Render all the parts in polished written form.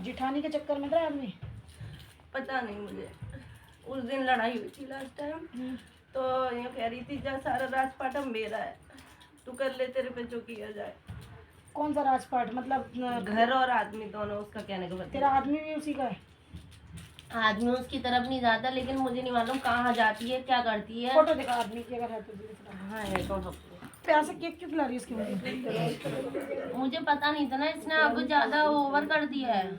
जिठानी के चक्कर में था आदमी। पता नहीं मुझे, उस दिन लड़ाई हुई थी लास्ट टाइम, तो ये कह रही थी जा सारा राजपाट अब मेरा है, तू कर ले तेरे पे जो किया जाए। कौन सा राजपाट मतलब? घर और आदमी दोनों, उसका कहने का मतलब। तेरा आदमी भी उसी का है? आदमी उसकी तरफ नहीं जाता, लेकिन मुझे नहीं मालूम कहाँ जाती है, क्या करती है। फोटो देखा आदमी की अगर है तो दिखा। हाँ है तो प्यार से केक क्यों खिला रही है इसकी वजह? मुझे पता नहीं था ना, इसने अब ज्यादा ओवर कर दिया है।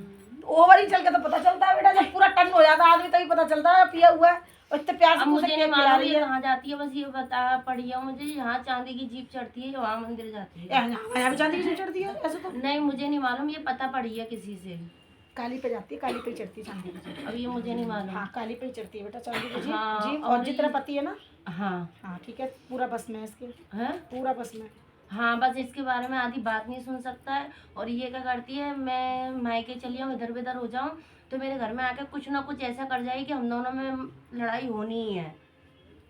ओवर ही चल के तो पता चलता है बेटा, जब पूरा टन हो जाता है आदमी तभी पता चलता है पिया हुआ है। और इतने प्यार से अब मुझे नहीं केक खिला मालूम रही ये है। कहाँ जाती है, बस ये बता पड़ी है मुझे, यहाँ चांदी की जीप चढ़ती है, वहाँ मंदिर जाती है। यहाँ भी चांदी की जीप चढ़ती है ऐसे तो? नहीं मुझे नहीं मालूम, ये पता पड़ी है किसी से। काली पे जाती है, काली पे ही चढ़ती है चांदी की जीप। अब ये मुझे नहीं मालूम। हाँ काली पे ही चढ़ती है बेटा चांदी की जीप। हाँ, जीप और और जितना पति है ना। हाँ हाँ ठीक है, पूरा बस में है इसके, है पूरा बस में। हाँ, बस इसके बारे में आधी बात नहीं सुन सकता है। और ये क्या करती है, मैं मायके चली जाऊँ, इधर उधर हो जाऊँ, तो मेरे घर में आके कुछ ना कुछ ऐसा कर जाएगी कि हम दोनों में लड़ाई होनी ही है।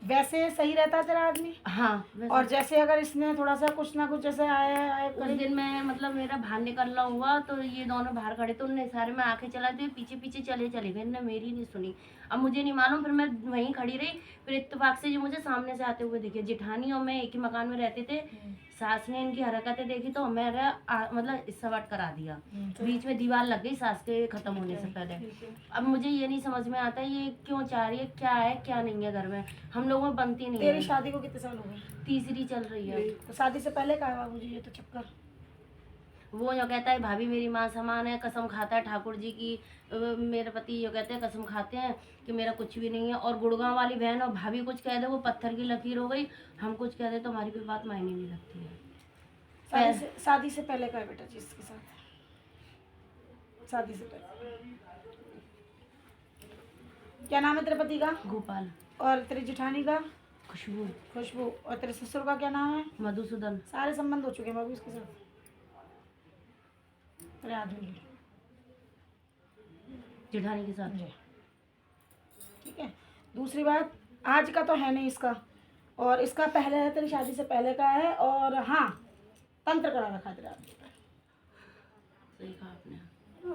वैसे सही रहता है तेरा आदमी? हाँ और जैसे अगर इसने थोड़ा सा कुछ ना कुछ जैसे आया उस दिन मैं मतलब मेरा बाहर निकलना हुआ, तो ये दोनों बाहर खड़े, तो उनने इशारे में आके चला, तो ये पीछे पीछे चले गए, इन्होंने मेरी नहीं सुनी। अब मुझे नहीं मालूम, फिर मैं वहीं खड़ी रही, फिर इत्तेफाक से जो मुझे सामने से आते हुए दिखे, जेठानी और मैं एक ही मकान में रहते थे। सास ने इनकी हरकतें देखी तो मेरा मतलब सवाट करा दिया, बीच में दीवार लग गई सास के खत्म होने से पहले। अब मुझे ये नहीं समझ में आता ये क्यों चाह रही है, क्या है क्या नहीं है घर में, हम लोगों में बनती नहीं तेरी है। शादी को कितने साल हो गए? तीसरी चल रही है। तो शादी से पहले का है बाबूजी ये तो चक्कर? वो जो कहता है भाभी मेरी माँ समान है, कसम खाता है ठाकुर जी की। मेरे पति ये कहते हैं, कसम खाते हैं कि मेरा कुछ भी नहीं है। और गुड़गांव वाली बहन और भाभी कुछ कह दे वो पत्थर की लकीर हो गई, हम कुछ कह दे तो हमारी कोई बात मायने नहीं रखती है। शादी से पहले का है बेटा जी इसके साथ? शादी से पहले क्या नाम है तेरे पति का? गोपाल। और तेरी जेठानी का? खुशबू। खुशबू। और तेरे ससुर का क्या नाम है? मधुसूदन। सारे संबंध हो चुके हैं बाबू इसके साथ तेरे आदमी के? जेठानी के साथ। ठीक है। दूसरी बात, आज का तो है नहीं इसका, और इसका पहले है, तेरी शादी से पहले का है। और हाँ, तंत्र करा रखा है तेरे आदमी पे। सही कहा आपने,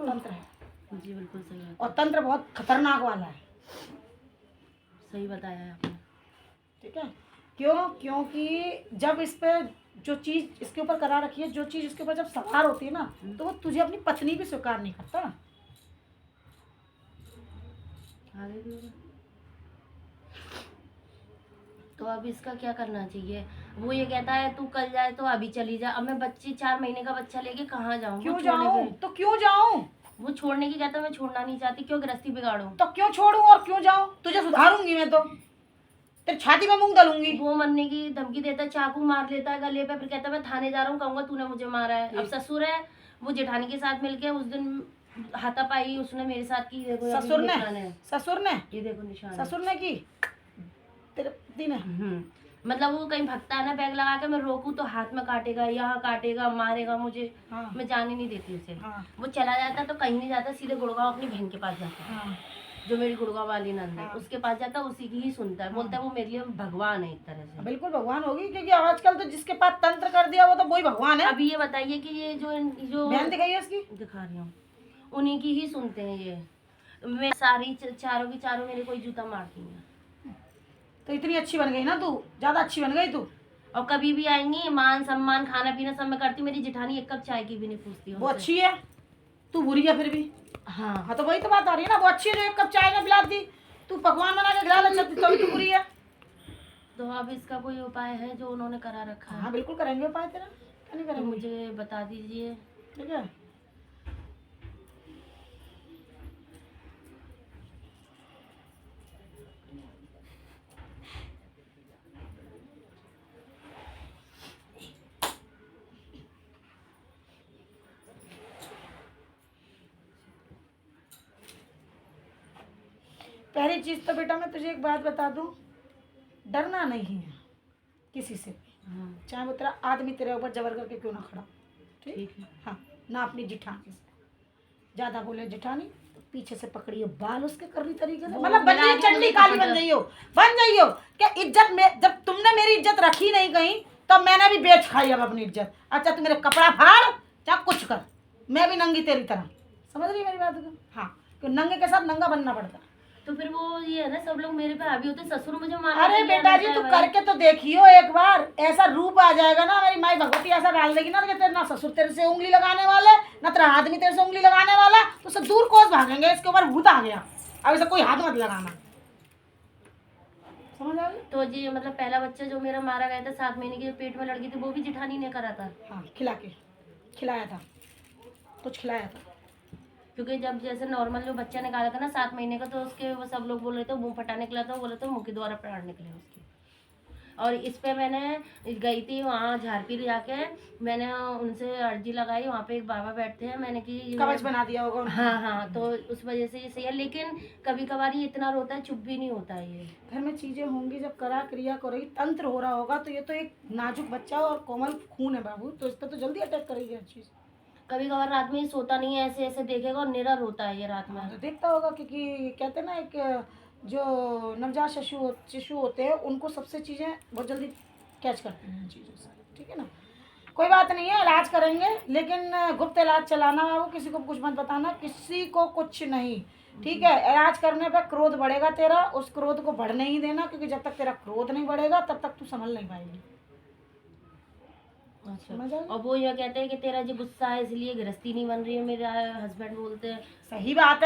तंत्र है जी बिल्कुल सही है, और तंत्र बहुत खतरनाक वाला है। सही बताया है आपने। ठीक है। क्यों? क्योंकि जब इस पे जो चीज़ इसके ऊपर करा रखी है, जो चीज़ इसके ऊपर जब सवार होती है ना, तो वो तुझे अपनी पत्नी भी स्वीकार नहीं करता। आगे भी होगा। तो अब इसका क्या करना चाहिए? वो ये कहता है तू कल जाए तो अभी चली जा। अब मैं बच्चे 4 महीने का बच्चा लेके कहाँ जाऊँ? क्यों जाऊँ? तो क्यों जाऊँ? वो छोड़ने की कहता मैं छोड़ना नहीं चाहती, क्यों गृहस्थी बिगाड़ूं? तो क्यों छोड़ूं और क्यों जाऊँ? तुझे सुधारूंगी मैं तो, तेरी छाती में मूंग डालूंगी। वो मरने की धमकी देता है, चाकू मार लेता है गले पे, फिर कहता है मैं थाने जा रहा हूँ, कहूँगा तूने मुझे मारा है। अब ससुर है, वो जेठानी के साथ मिलके उस दिन हाथापाई उसने मेरे साथ की। देखो ससुर ने? ससुर ने? ये देखो निशान। ससुर ने की? तेरे पति ने? मतलब वो कहीं भगता है ना, बैग लगा के मैं रोकूं तो हाथ में काटेगा, यहाँ काटेगा, मारेगा मुझे। हाँ। मैं जाने नहीं देती उसे। हाँ। वो चला जाता तो कहीं नहीं जाता, सीधे गुड़गांव अपनी बहन के पास जाता है। हाँ। जो मेरी गुड़गांव वाली नंद है, हाँ। उसके पास जाता है, उसी की ही सुनता है। बोलता है वो मेरे लिए भगवान है एक तरह से। बिल्कुल भगवान होगी, क्योंकि आजकल तो जिसके पास तंत्र कर दिया वो तो वही भगवान है। अभी ये बताइए कि ये जो बहन दिखाइए इसकी। दिखा रही हूँ, उन्हीं की ही सुनते हैं ये। मैं सारी चारों की चारों मेरे कोई जूता मारती है। तो इतनी अच्छी बन गई ना तू, ज्यादा अच्छी बन गई तू। और कभी भी आएंगी मान सम्मान खाना पीना सब मैं करती हूँ। मेरी जेठानी एक कप चाय की भी नहीं पूछती वो अच्छी है, तू बुरी है फिर भी। हाँ हाँ तो वही तो बात आ रही है ना, वो अच्छी है जो एक कप चाय ना पिलाती, तू पकवान बना के खिला ले तभी तू बुरी है। तो अब इसका कोई उपाय है जो उन्होंने करा रखा है? हाँ बिल्कुल करेंगे उपाय तेरा, क्या नहीं तो करेंगे? मुझे बता दीजिए। ठीक है। पहली चीज तो बेटा मैं तुझे एक बात बता दूं, डरना नहीं है किसी से भी। हाँ चाहे वो तेरा आदमी तेरे ऊपर जबर करके क्यों ना खड़ा। ठीक है। हाँ, ना अपनी जेठानी से ज्यादा बोले जेठानी तो पीछे से पकड़िए बाल उसके करनी तरीके से, मतलब बन जाइए चंडी काली बन जाइयो, बन जाइयो। क्या इज्जत में जब तुमने मेरी इज्जत रखी नहीं कहीं, तब मैंने भी बेच खाई अब अपनी इज्जत। अच्छा तू मेरे कपड़ा फाड़ चाहे कुछ कर, मैं भी नंगी तेरी तरह, समझ रही है मेरी बात को? हाँ, कि नंगे के साथ नंगा बनना पड़ता है। तो फिर वो ये है ना, सब लोग मेरे पे हावी होते, ससुर मुझे मारने अरे के लिए बेटा आ जी जाता तू है भाई। करके तो देखियो एक बार, ऐसा रूप आ जाएगा ना, मेरी माई भगवती ऐसा डाल देगी ना कि तेरे ना ससुर तेरे से उंगली लगाने वाले, ना तेरा आदमी तेरे से उंगली लगाने वाला, तो सब दूर कोस भागेंगे, इसके ऊपर भूत आ गया, अब इसे कोई हाथ मत लगाना। समझ आ गई? तो जी मतलब पहला बच्चा जो मेरा मारा गया था 7 महीने की, पेट में लड़की थी, वो भी जिठानी ने करा था। हाँ, खिलाया था, कुछ खिलाया था। क्योंकि जब जैसे नॉर्मल जो बच्चा निकाला था ना 7 महीने का, तो उसके वो सब लोग बोल रहे थे मुंह फटा निकला था, बोले थे मुंह के द्वारा प्राण निकले उसके। और इस पे मैंने गई थी वहाँ झारपीर जाके, मैंने उनसे अर्जी लगाई, वहाँ पे एक बाबा बैठते हैं, मैंने कि कवच बना दिया होगा उन्होंने। हाँ हाँ, तो उस वजह से ये सही है। लेकिन कभी कभार ये इतना रोता है, चुप भी नहीं होता है ये। घर में चीजें होंगी, जब करा क्रिया करेगी, तंत्र हो रहा होगा, तो ये तो एक नाजुक बच्चा और कोमल खून है बाबू, तो इस पर तो जल्दी अटैक करेगी हर चीज। कभी कभार रात में ये सोता नहीं है, ऐसे ऐसे देखेगा और निरा रोता है ये रात में। तो देखता होगा, क्योंकि कहते हैं ना, एक जो नवजात शिशु होते हैं, उनको सबसे चीज़ें बहुत जल्दी कैच करते हैं इन चीज़ों से, ठीक है ना। कोई बात नहीं है, इलाज करेंगे, लेकिन गुप्त इलाज चलाना बाबू, किसी को कुछ मत बताना, किसी को कुछ नहीं, ठीक है। इलाज करने पर क्रोध बढ़ेगा तेरा, उस क्रोध को बढ़ने ही देना, क्योंकि जब तक तेरा क्रोध नहीं बढ़ेगा तब तक तू संभल नहीं पाएगी। अच्छा, समझ आ गई? और वो ये कहते हैं कि तेरा जो गुस्सा है इसलिए गृहस्थी नहीं बन रही है, मेरा हस्बैंड बोलते हैं। सही बात है।